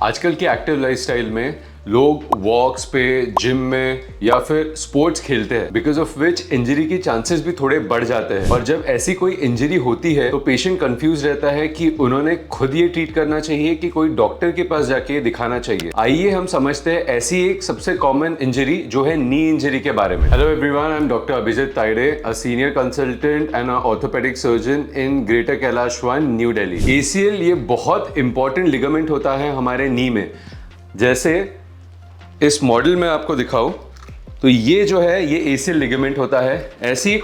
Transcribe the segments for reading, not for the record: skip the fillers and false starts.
आजकल की active lifestyle में लोग वॉक्स पे, जिम में या फिर स्पोर्ट्स खेलते हैं, बिकॉज ऑफ विच इंजरी की चांसेस भी थोड़े बढ़ जाते हैं। और जब ऐसी कोई इंजरी होती है तो पेशेंट कंफ्यूज रहता है कि उन्होंने खुद ये ट्रीट करना चाहिए कि कोई डॉक्टर के पास जाके दिखाना चाहिए। आइए हम समझते हैं ऐसी एक सबसे कॉमन इंजरी जो है नी इंजरी के बारे में। Hello everyone, I am doctor Abhijeet Taide, a senior consultant and orthopaedic surgeon in greater Kailash one, new Delhi. ACL ये बहुत इंपॉर्टेंट लिगामेंट होता है हमारे नी में। जैसे इस मॉडल में आपको दिखाऊं तो ये जो है ये एसीएल लिगामेंट होता है। ऐसी एक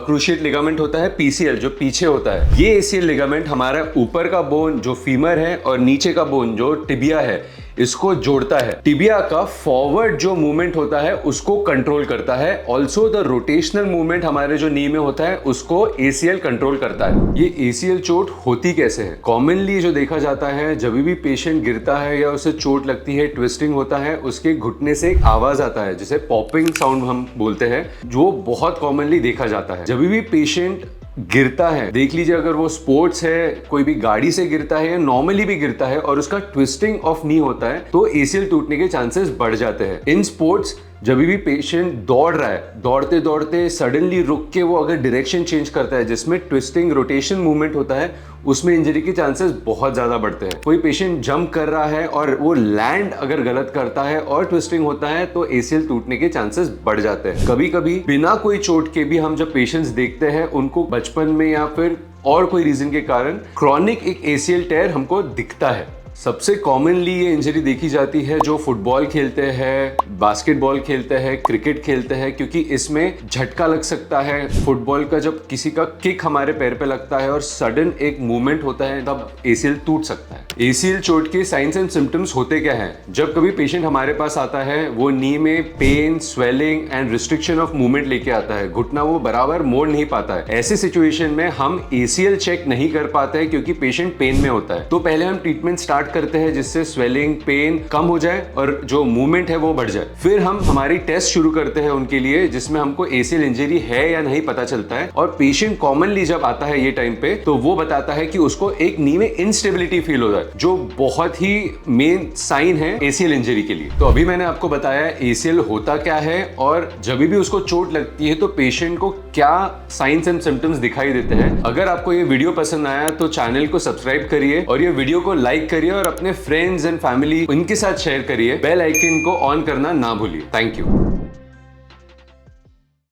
क्रूशिएट लिगामेंट होता है पीसीएल, जो पीछे होता है। ये एसीएल लिगामेंट हमारा ऊपर का बोन जो फीमर है और नीचे का बोन जो टिबिया है इसको जोड़ता है। टिबिया का फॉरवर्ड जो मूवमेंट होता है उसको कंट्रोल करता है। ऑल्सो द रोटेशनल मूवमेंट हमारे जो नी में होता है उसको एसीएल कंट्रोल करता है। ये एसीएल चोट होती कैसे है? कॉमनली जो देखा जाता है, जब भी पेशेंट गिरता है या उसे चोट लगती है, ट्विस्टिंग होता है, उसके घुटने से एक आवाज आता है जिसे पॉपिंग साउंड हम बोलते हैं, जो बहुत कॉमनली देखा जाता है। जब भी पेशेंट गिरता है, देख लीजिए अगर वो स्पोर्ट्स है, कोई भी गाड़ी से गिरता है या नॉर्मली भी गिरता है और उसका ट्विस्टिंग ऑफ नी होता है तो एसीएल टूटने के चांसेस बढ़ जाते हैं। इन स्पोर्ट्स जब भी पेशेंट दौड़ रहा है, दौड़ते दौड़ते सडनली रुक के वो अगर डायरेक्शन चेंज करता है जिसमें ट्विस्टिंग रोटेशन मूवमेंट होता है, उसमें इंजरी के चांसेस बहुत ज्यादा बढ़ते हैं। कोई पेशेंट जंप कर रहा है और वो लैंड अगर गलत करता है और ट्विस्टिंग होता है तो एसीएल टूटने के चांसेस बढ़ जाते हैं। कभी कभी बिना कोई चोट के भी हम जब पेशेंट्स देखते हैं उनको बचपन में या फिर और कोई रीजन के कारण क्रॉनिक एक एसीएल टेयर हमको दिखता है। सबसे कॉमनली ये इंजरी देखी जाती है जो फुटबॉल खेलते हैं, बास्केटबॉल खेलते हैं, क्रिकेट खेलते हैं, क्योंकि इसमें झटका लग सकता है। फुटबॉल का जब किसी का किक हमारे पैर पे लगता है और सडन एक मूवमेंट होता है तब एसीएल टूट सकता है। एसीएल चोट के साइंस एंड सिम्टम्स होते क्या हैं? जब कभी पेशेंट हमारे पास आता है वो नी में pain, swelling and restriction of movement लेके आता है, घुटना वो बराबर मोड़ नहीं पाता है। ऐसे सिचुएशन में हम एसीएल चेक नहीं कर पाते हैं क्योंकि पेशेंट पेन में होता है। तो पहले हम ट्रीटमेंट स्टार्ट करते हैं जिससे स्वेलिंग, पेन कम हो जाए और जो मूवमेंट है वो बढ़ जाए। फिर हम हमारी टेस्ट शुरू करते हैं उनके लिए जिसमें हमको एसीएल इंजरी है या नहीं पता चलता है। और पेशेंट कॉमनली जब आता है ये टाइम पे तो वो बताता है कि उसको एक नी में इंस्टेबिलिटी फील होता है, जो बहुत ही मेन साइन है एसीएल इंजरी के लिए। तो अभी मैंने आपको बताया एसीएल होता क्या है और जब भी उसको चोट लगती है तो पेशेंट को क्या साइंस एंड सिम्टम्स दिखाई देते हैं। अगर आपको ये वीडियो पसंद आया तो चैनल को सब्सक्राइब करिए और ये वीडियो को लाइक करिए और अपने फ्रेंड्स एंड फैमिली उनके साथ शेयर करिए। बेल आइकन को ऑन करना ना भूलिए। Thank you.